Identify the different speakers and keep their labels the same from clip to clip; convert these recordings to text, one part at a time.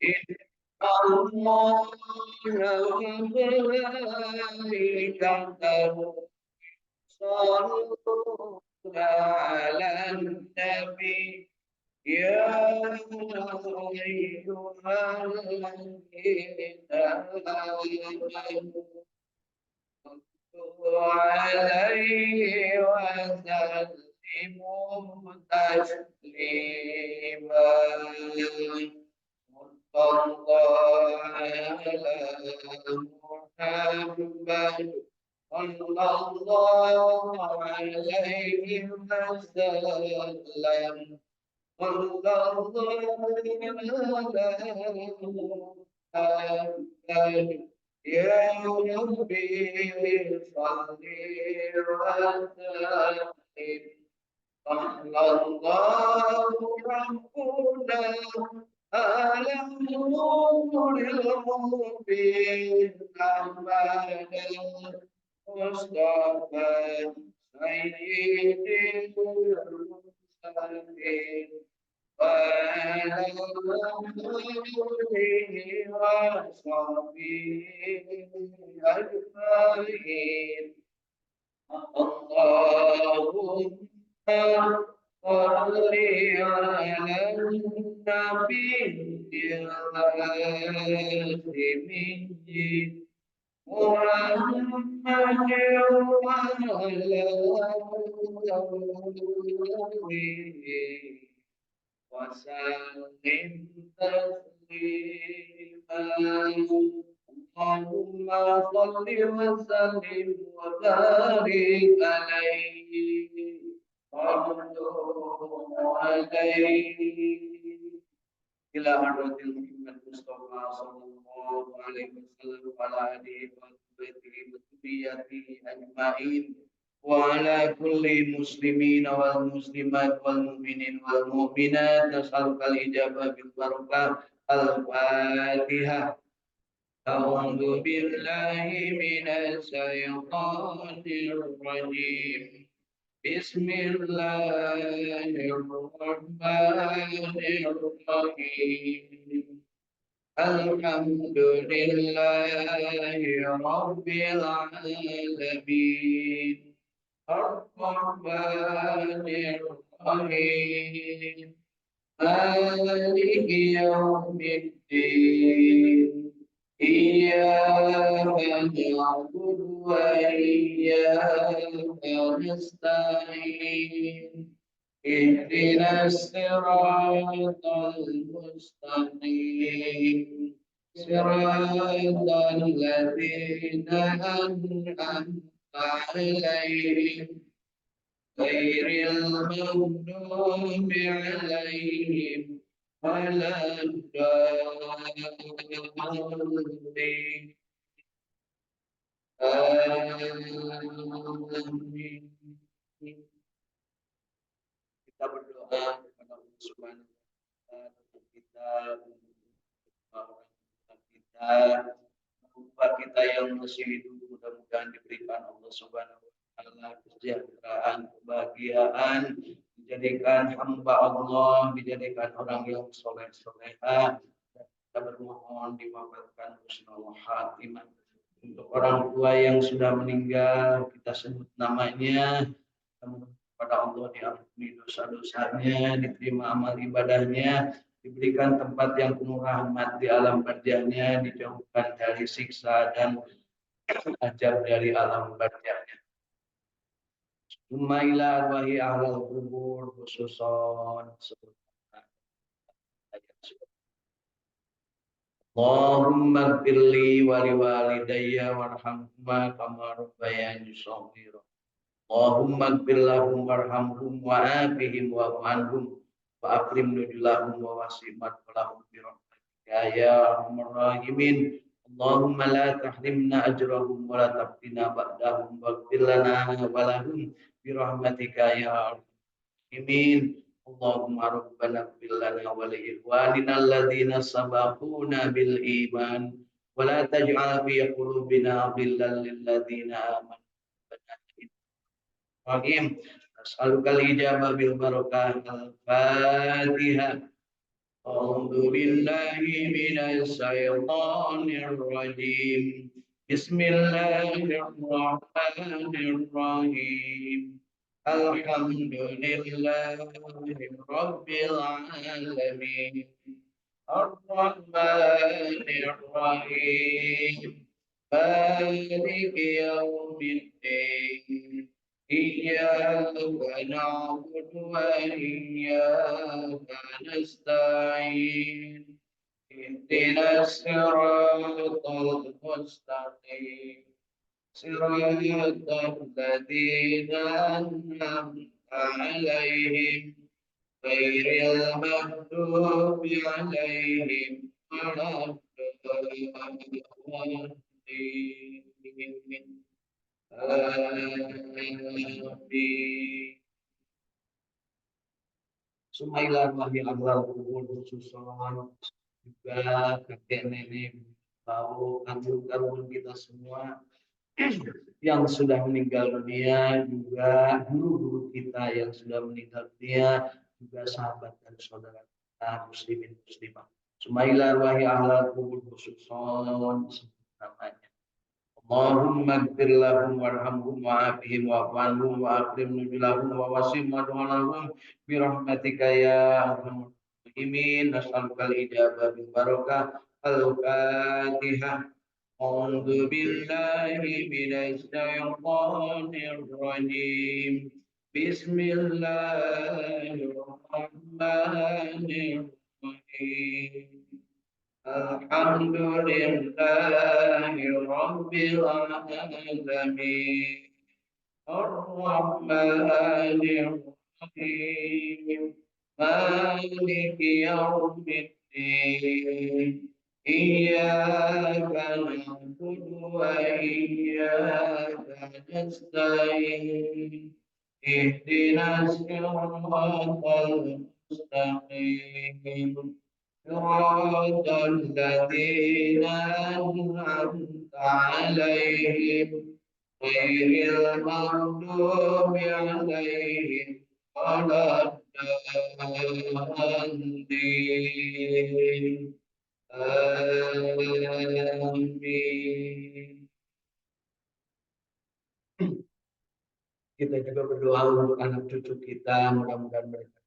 Speaker 1: الله وملائكته يصلون على النبي يا أيها الذين آمنوا صلوا عليه وسلموا تسليما صلى الله على محمد صلى الله عليه وسلم صلى الله على محمد يا ربي صل وسلم صلى الله ربنا على نور المبين أحمد مصطفى سيد المرسلين وعلى آله وصحبه أجمعين اللهم صل على النبي الهاشمي محمد وعلى آله وسلم تسليما اللهم صل وسلم وبارك عليه وارض عليه إلى حضرة محمد مصطفى صلى الله عليه وسلم وعلى آله وصحبه وذريته أجمعين وعلى كل المسلمين والمسلمات والمؤمنين والمؤمنات نسألك الإجابة بالبركة الفاتحة أعوذ بالله من الشيطان الرجيم بسم الله الرحمن الرحيم الحمد لله رب العالمين الرحمن الرحيم مالك يوم الدين إياك نعبد وإياك نستعين اهدنا الصراط المستقيم صراط الذين أنعمت عليهم غير المغضوب عليهم ولا الضالين آمين. Kita berdoa kepada Allah Subhanahu wa taala untuk kita kita yang masih hidup mudah-mudahan diberikan Allah Subhanahu wa taala kesejahteraan, kebahagiaan, dijadikan hamba Allah, dijadikan orang yang soleh-solehah. Kita bermohon diwafatkan husnul khatimah. Untuk orang tua yang sudah meninggal, kita sebut namanya, kepada Allah diampuni dosa-dosanya, diterima amal ibadahnya, diberikan tempat yang penuh rahmat di alam barzahnya, dijauhkan dari siksa dan azab dari alam barzahnya. Summa ila arwahi ahlal kubur khususon Allahumma gfirli wa liwalidayya warhamhuma kama rabbayani shaghira. Allahumma gfir lahum warhamhum wa afihim wa anhum wa akrim nuzulahum wa wasi'mat lahum bi rahmatika ya arhamar rahimin. Allahumma la tahrimna ajrahum wa la taftina ba'dahum waghfir lana wa lahum bi rahmatika ya arhamar rahimin. Allahumma rabbana ighfir lana wa li ikhwanina alladhina sabaquna bil iman wa la taj'al fi qulubina ghillan lil ladzina amanu Rahim. As'alukal ijabah bil barakah al-Fatihah. أعوذ بالله من الشيطان الرجيم بسم الله الرحمن الرحيم الحمد لله رب العالمين الرحمن الرحيم مالك يوم الدين إياك نعبد وإياك نستعين اهدنا الصراط المستقيم صراط الذين أنعمت عليهم غير المغضوب عليهم ولا الضالين آمين. Sumailah wahai Allah kubur khususon juga kakek nenek tahu kandung kita semua yang sudah meninggal dunia, juga guru-guru kita yang sudah meninggal dunia, juga sahabat dan saudara kita muslimin muslimah. Sumailah wahai ahli kubur khususon namanya. Allahumma ighfir lahum warhamhum wa'afihim wa'fu anhum wa akrim nuzulahum wa wasi' mad'unahum bi rahmatika ya arhamar rahimin. Nas'aluka al-ijabah bil barakah. Al-Fatihah. A'udzu billahi minasy syaithanir rajim. Bismillahirrahmanirrahim. Alhamdulillahi Rabbil Alamin. Ar-Rahmanir Rahim. Maliki Yawmiddin. Iyyaka na'budu wa iyyaka nasta'in. Ihdinas siratal mustaqim. صراط الذين أنعمت عليهم غير المغضوب عليهم ولا الضالين آمين. Kita juga berdoa untuk anak cucu kita, mudah-mudahan mereka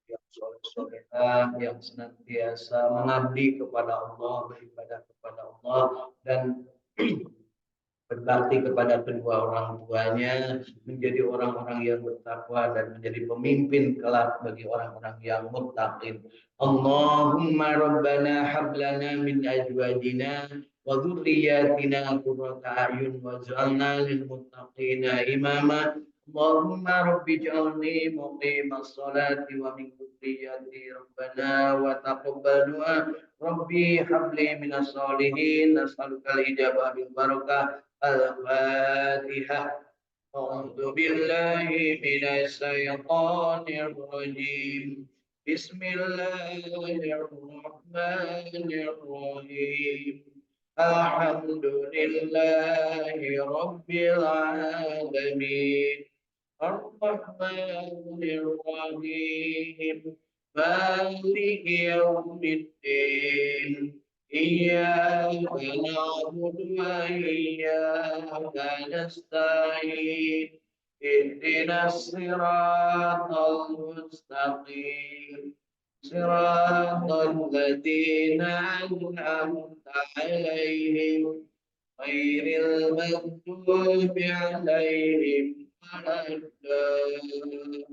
Speaker 1: yang soleh-soleha, yang senantiasa mengabdi kepada Allah, beribadah kepada Allah, dan berbakti kepada kedua orang tuanya, menjadi orang-orang yang bertakwa dan menjadi pemimpin kelak bagi orang-orang yang muttaqin. Allahumma rabbana hab lana min azwajina wa dhurriyyatina qurrata a'yun waj'alna lil muttaqina imama. Allahumma rabbi ij'alni muqimas salati wa min dhurriyyati rabbana wa taqabbal du'a. Rabbi habli minas solihin. Nas'aluka al-ijabah bil barakah. Al-Fatihah. A'udzu billahi minasy syaithanir rajim. Bismillahirrahmanirrahim. Alhamdulillahi Rabbil Alamin. Ar-Rahmanir Rahim. Maliki Yawmiddin. Iyyaka na'budu wa iyyaka nasta'in. Ihdinas siratal mustaqim. Siratal ladzina an'amta 'alaihim ghairil maghdubi 'alaihim waladdallin.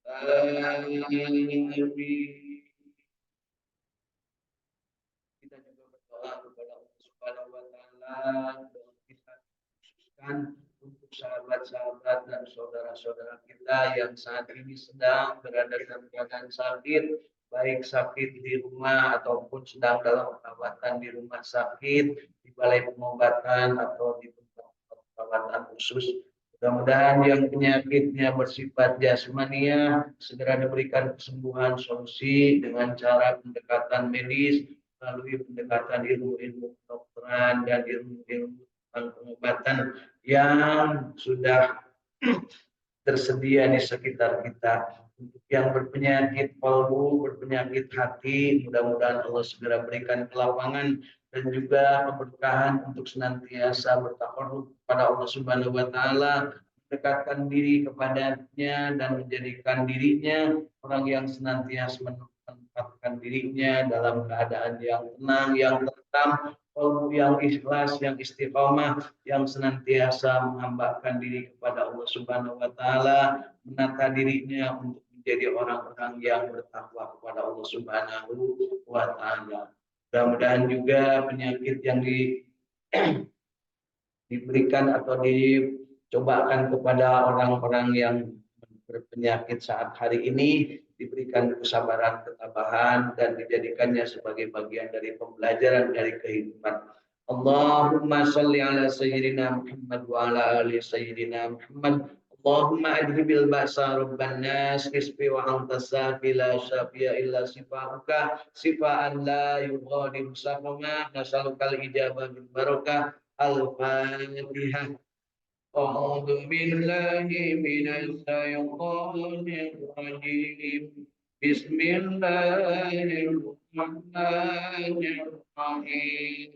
Speaker 1: Amin. Kita juga berdoa kepada Allah Subhanahu wa taala, doa kita khususkan untuk sahabat-sahabat dan saudara-saudara kita yang saat ini sedang berada dalam keadaan sakit, baik sakit di rumah ataupun sedang dalam perawatan di rumah sakit, di balai pengobatan atau di tempat perawatan khusus. Mudah-mudahan yang penyakitnya bersifat jasmania segera diberikan kesembuhan, solusi dengan cara pendekatan medis melalui pendekatan ilmu-ilmu kedokteran dan ilmu-ilmu pengobatan yang sudah tersedia di sekitar kita. Untuk yang berpenyakit kalbu, berpenyakit hati, mudah-mudahan Allah segera berikan kelapangan dan juga keberkahan untuk senantiasa bertakarrub kepada Allah Subhanahu wa taala, mendekatkan diri kepadanya dan menjadikan dirinya orang yang senantiasa menempatkan dirinya dalam keadaan yang tenang, yang tentram, kalbu yang ikhlas, yang istiqomah, yang senantiasa menghambakan diri kepada Allah Subhanahu wa taala, menata dirinya untuk menjadi orang-orang yang bertakwa kepada Allah Subhanahu wa taala. Mudah-mudahan juga penyakit yang diberikan atau dicobakan kepada orang-orang yang berpenyakit saat hari ini diberikan kesabaran, ketabahan dan dijadikannya sebagai bagian dari pembelajaran dari kehidupan. Allahumma shalli ala sayyidina Muhammad wa ala ali sayyidina Muhammad. Allahumma adhibil ba'sa rabban nas isfi wa anta safi la syafiya illa sifauka sifaan la yughadiru saqama nasalukal ijabah bil barakah al-fatihah. أعوذ بالله من الشيطان الرجيم بسم الله الرحمن الرحيم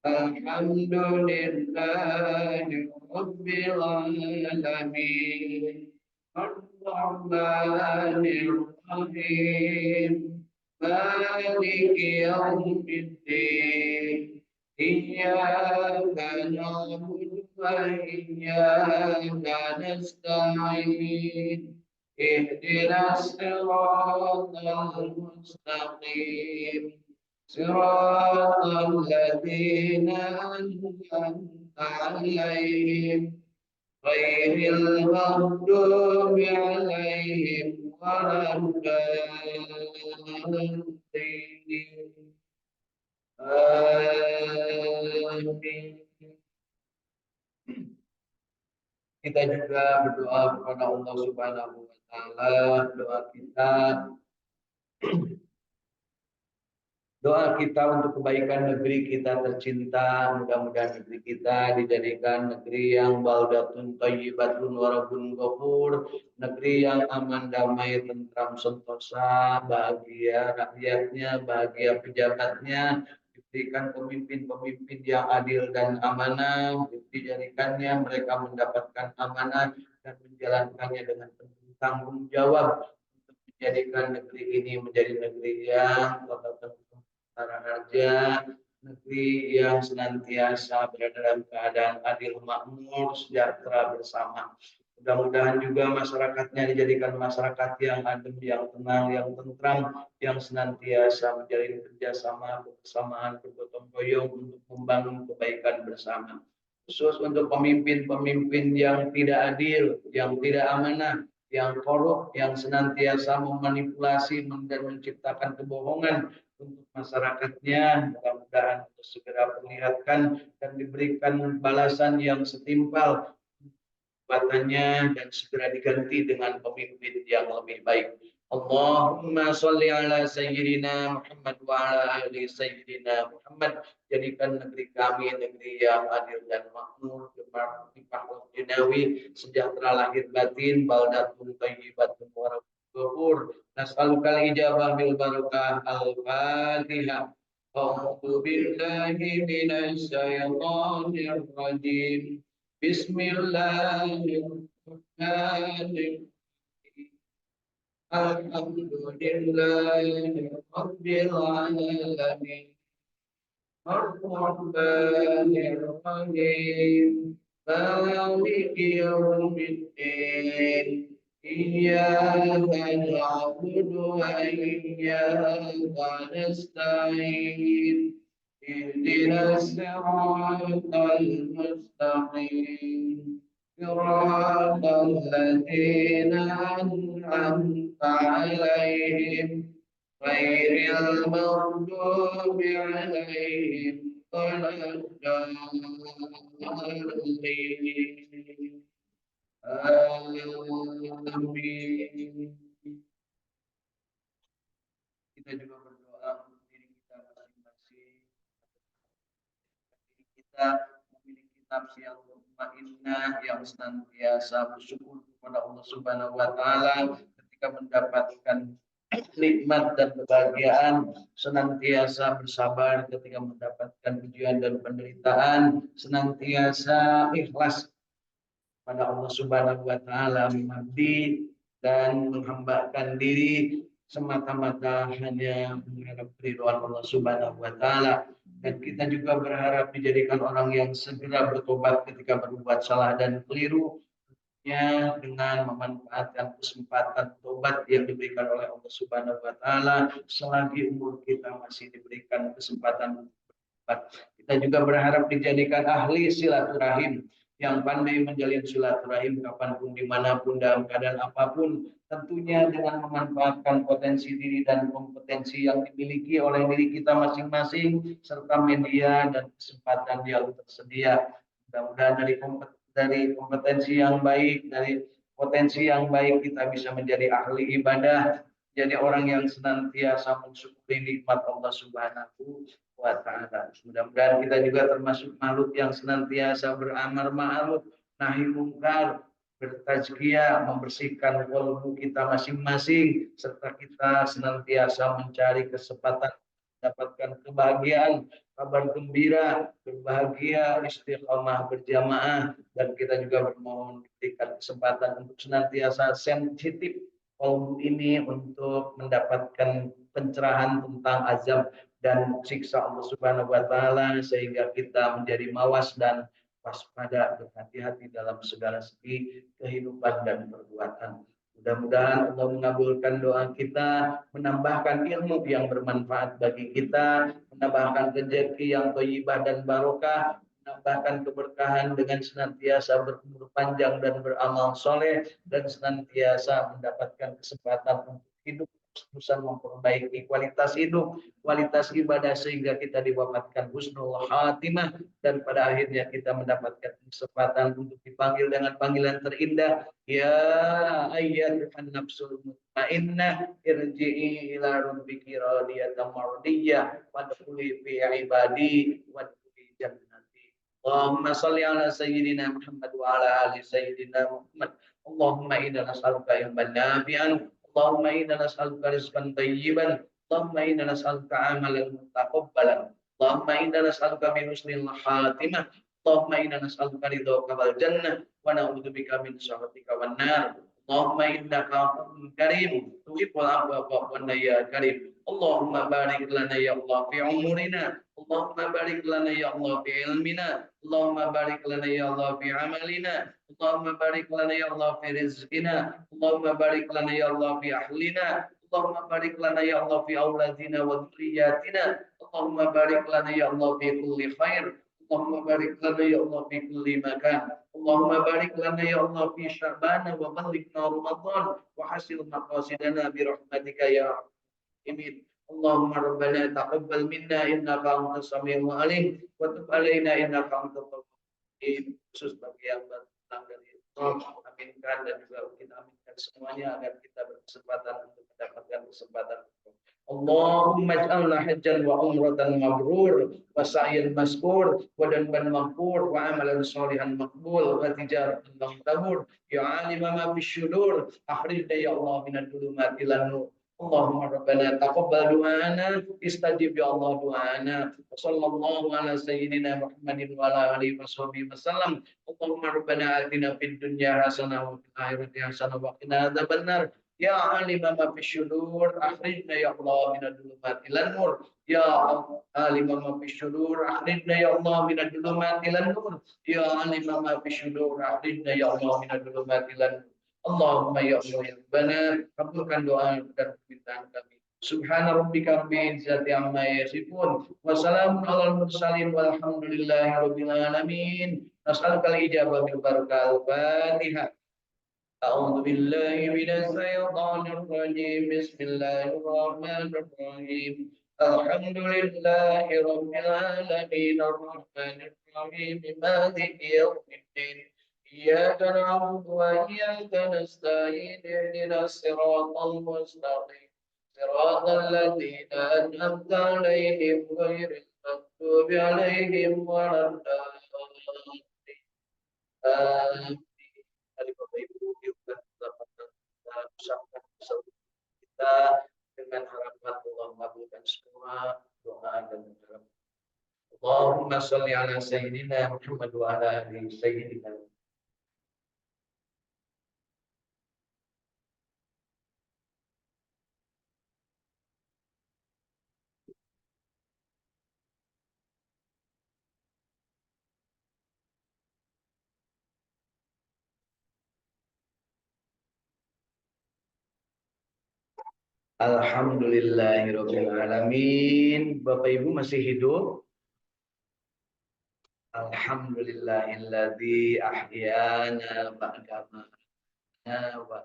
Speaker 1: الحمد لله رب العالمين الرحمن الرحيم مالك يوم الدين إياك نعبد وإياك نستعين اهدنا الصراط المستقيم صراط الذين أنعمت عليهم غير المغضوب عليهم ولا الضالين. Amin. Kita juga berdoa kepada Allah Subhanahu wa taala, doa kita untuk kebaikan negeri kita tercinta, mudah-mudahan negeri kita dijadikan negeri yang baldatun thayyibatun wa rabbun ghafur, negeri yang aman, damai, tentram, sentosa, bahagia rakyatnya, bahagia pejabatnya, diberikan pemimpin-pemimpin yang adil dan amanah, dijadikannya mereka mendapatkan amanah dan menjalankannya dengan penuh tanggung jawab untuk menjadikan negeri ini menjadi negeri yang para raja, negeri yang senantiasa berada dalam keadaan adil, makmur, sejahtera bersama. Mudah-mudahan juga masyarakatnya dijadikan masyarakat yang adem, yang tenang, yang tentram, yang senantiasa menjalin kerjasama, kebersamaan, bergotong royong untuk membangun kebaikan bersama. Khusus untuk pemimpin-pemimpin yang tidak adil, yang tidak amanah, yang korup, yang senantiasa memanipulasi dan menciptakan kebohongan untuk masyarakatnya, mudah-mudahan segera perlihatkan dan diberikan balasan yang setimpal perbuatannya dan segera diganti dengan pemimpin yang lebih baik. Allahumma sholli ala sayyidina Muhammad wa ala ali sayyidina Muhammad. Jadikan negeri kami negeri yang adil dan makmur, berlimpah dunawi, sejahtera lahir batin, baldatun thayyibatun wa rabbul nas'alukal ijabah bil barakah al-fatihah. A'udzu billahi minasy syaithanir rajim. Bismillahirrahmanirrahim. Alhamdulillahi rabbil alamin. Ar-Rahmanir Rahim. Maliki yaumiddin. Iyyaka na'budu wa iyyaka nasta'in. Ihdinas siratal mustaqim. Siratal ladzina an'amta 'alaihim ghairil maghdubi 'alaihim waladdallin. Amin. Kita juga berdoa untuk diri kita masing-masing. Diri kita memiliki nafsu yang mutmainnah, yang senantiasa bersyukur kepada Allah Subhanahu wa taala ketika mendapatkan nikmat dan kebahagiaan, senantiasa bersabar ketika mendapatkan ujian dan penderitaan, senantiasa ikhlas pada Allah Subhanahu wa taala, mengabdi dan menghambakan diri semata-mata hanya mengharap ridwan Allah Subhanahu wa taala. Dan kita juga berharap dijadikan orang yang segera bertobat ketika berbuat salah dan keliru, ya, dengan memanfaatkan kesempatan tobat yang diberikan oleh Allah Subhanahu wa taala selagi umur kita masih diberikan kesempatan bertobat. Kita juga berharap dijadikan ahli silaturahim yang pandai menjalin silaturahim kapanpun, dimanapun, dalam keadaan apapun, tentunya dengan memanfaatkan potensi diri dan kompetensi yang dimiliki oleh diri kita masing-masing serta media dan kesempatan yang tersedia. Mudah-mudahan dari kompetensi yang baik, dari potensi yang baik kita bisa menjadi ahli ibadah, jadi orang yang senantiasa mensyukuri nikmat Allah Subhanahu wa taala. Mudah-mudahan kita juga termasuk makhluk yang senantiasa beramar ma'ruf nahi mungkar, bertazkiyah, membersihkan qalbu kita masing-masing, serta kita senantiasa mencari kesempatan mendapatkan kebahagiaan, kabar gembira, berbahagia, istiqomah, berjamaah, dan kita juga bermohon diberikan kesempatan untuk senantiasa sensitif kaum ini untuk mendapatkan pencerahan tentang azab dan siksa Allah Subhanahu wa taala, sehingga kita menjadi mawas dan waspada, berhati-hati dalam segala segi kehidupan dan perbuatan. Mudah-mudahan Allah mengabulkan doa kita, menambahkan ilmu yang bermanfaat bagi kita, menambahkan rezeki yang thayyibah dan barokah, menambahkan keberkahan dengan senantiasa berumur panjang dan beramal soleh, dan senantiasa mendapatkan kesempatan untuk hidup terus-terusan memperbaiki kualitas hidup, kualitas ibadah, sehingga kita diwafatkan husnul khatimah, dan pada akhirnya kita mendapatkan kesempatan untuk dipanggil dengan panggilan terindah, ya ayyatuhan nafsul mutmainnah irji'i ila rabbiki radiyatan mardiyah wadkhuli fi ibadi wadkhuli jannati. Allahumma shalli ala sayyidina Muhammad wa ala ali sayyidina Muhammad. Allahumma inna nas'aluka ilman nafi'an, Allahumma inna nas'aluka rizqan thayyiban, Allahumma inna nas'aluka amalan mutaqabbalan, Allahumma inna nas'aluka bi husnil khatimah, Allahumma inna nas'aluka ridhaka wal jannah wa na'udzubika min sakhatika wan nar. Allahumma innaka afuwwun karim tuhibbul afwa fa'fu anna ya karim. Allahumma barik lana ya Allah fi umurina, Allahumma barik lana ya Allah fi ilmina, Allahumma barik lana ya Allah fi amalina, Allahumma barik lana ya Allah fi rizqina, Allahumma barik lana ya Allah fi ahlina, Allahumma barik lana ya Allah fi auladina wa dzurriyyatina, Allahumma barik lana ya Allah fi kulli khair, Allahumma barik lana ya Allah fi kulli makan, Allahumma barik lana ya Allah fi sya'ban wa ballighna Ramadan wa hasil maqasidana bi rahmatika ya arhamar. Allahumma rabbana taqabbal minna innaka antas samiul alim wa tub alaina innaka antat tawwabur rahim. Khusus bagi yang datang dari Allah, aminkan, dan juga kita aminkan semuanya agar kita berkesempatan untuk mendapatkan kesempatan. Allahumma ij'alna hajjan wa umratan mabrur wa sa'yan maskur wa danban maghfur wa amalan sholihan maqbul wa tijaratan tabur ya alima ma bisyudur akhrijna ya Allah minad dhulumati ilan nur. Allahumma rabbana taqabbal du'ana istajib ya Allah du'ana wa sallallahu ala sayyidina Muhammadin wa ala alihi washabihi wasallam. Allahumma rabbana atina fid dunya hasanah wa fil akhirati hasanah wa qina adzabannar. Ya alima ma fisyudur akhrijna ya Allah minad dhulumati ilan nur. Ya alima ma fisyudur akhrijna ya Allah minad dhulumati ilan nur. Ya alima ma fisyudur akhrijna ya Allah minad dhulumati ilan nur. Allahumma ya Allah ya Rabbana, kabulkan doa dan permintaan kami. Subhana rabbika rabbil izzati amma yasifun wa salamun alal mursalin walhamdulillahi rabbil alamin. Nas'alukal ijabah bil barakal Fatihah. A'udzu billahi minasy syaithanir rajim. Bismillahirrahmanirrahim. Alhamdulillahi rabbil alamin arrahmanir rahim maliki yaumiddin. إياك نعبد وإياك نستعين اهدنا الصراط المستقيم صراط الذين أنعمت عليهم غير المغضوب عليهم ولا الضالين. Amin. Bapak Ibu, kita ucapkan kita dengan harapan Allah mengabulkan semua doa dan harapan. Allahumma sholli ala sayyidina Muhammad wa ala ali sayyidina. Alhamdulillahirabbil alamin. Bapak Ibu masih hidup? Alhamdulillahilladzi ahyana ba'da ma wa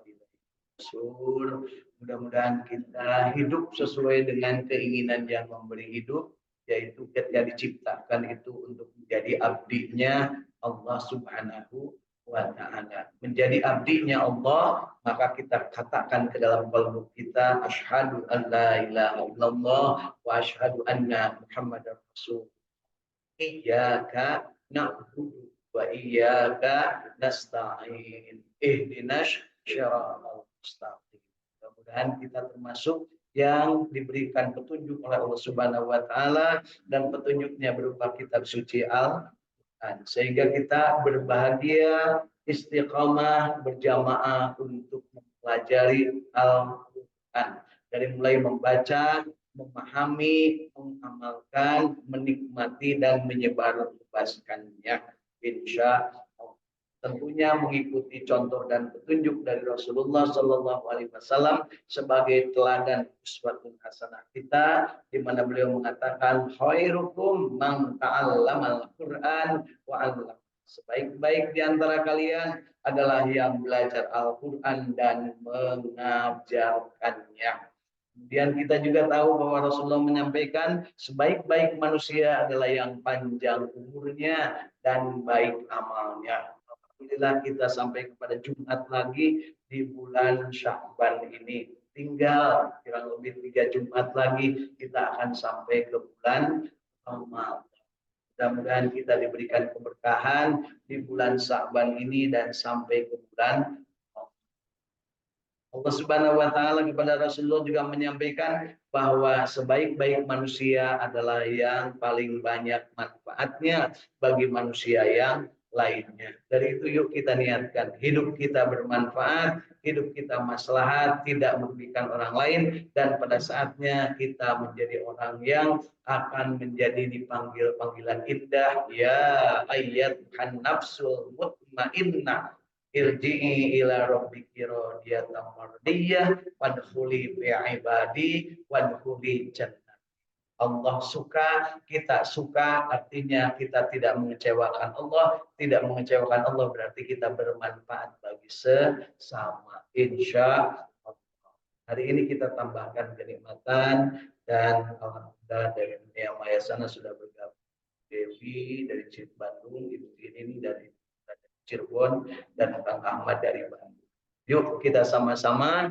Speaker 1: sur. Mudah-mudahan kita hidup sesuai dengan keinginan yang memberi hidup, yaitu ketika diciptakan itu untuk menjadi abdinya Allah Subhanahu wa ta'ala. Menjadi abdinya Allah, maka kita katakan ke dalam kalbu kita, asyhadu an la ilaha illallah wa asyhadu anna Muhammadar Rasul. Iyyaka na'budu wa iyyaka nasta'in. Ihdinas syiratal mustaqim. Mudah-mudahan kita termasuk yang diberikan petunjuk oleh Allah Subhanahu wa taala dan petunjuknya berupa kitab suci Al-Qur'an. Sehingga kita berbahagia, istiqamah, berjamaah untuk mempelajari Al-Qur'an. Dari mulai membaca, memahami, mengamalkan, menikmati dan menyebarluaskannya, insya Allah. Tentunya mengikuti contoh dan petunjuk dari Rasulullah Shallallahu Alaihi Wasallam sebagai teladan uswatun hasanah kita, di mana beliau mengatakan khairukum man ta'allamal Qur'an wa 'allama. Sebaik-baik di antara kalian adalah yang belajar Al-Qur'an dan mengajarkannya. Kemudian kita juga tahu bahwa Rasulullah menyampaikan sebaik-baik manusia adalah yang panjang umurnya dan baik amalnya. Alhamdulillah kita sampai kepada Jumat lagi di bulan Sya'ban ini. Tinggal kurang lebih 3 Jumat lagi kita akan sampai ke bulan Ramadan. Mudah-mudahan kita diberikan keberkahan di bulan Sya'ban ini dan sampai ke bulan Allah Subhanahu wa taala kepada Rasulullah juga menyampaikan bahwa sebaik-baik manusia adalah yang paling banyak manfaatnya bagi manusia yang lainnya. Dari itu yuk kita niatkan hidup kita bermanfaat, hidup kita maslahat, tidak merugikan orang lain, dan pada saatnya kita menjadi orang yang akan menjadi dipanggil panggilan indah, ya ayyatuhan nafsul mutmainnah irji'i ila rabbiki radiyatan mardiyah wadkhuli fi ibadi wadkhuli jannah. Allah suka, kita suka, artinya kita tidak mengecewakan Allah. Tidak mengecewakan Allah berarti kita bermanfaat bagi sesama. Insya Allah. Hari ini kita tambahkan kenikmatan dan alhamdulillah dari dunia maya sana sudah bergabung Dewi dari Bandung, Ibu ini dari Cirebon, dan Bang Ahmad dari Bandung. Yuk kita sama-sama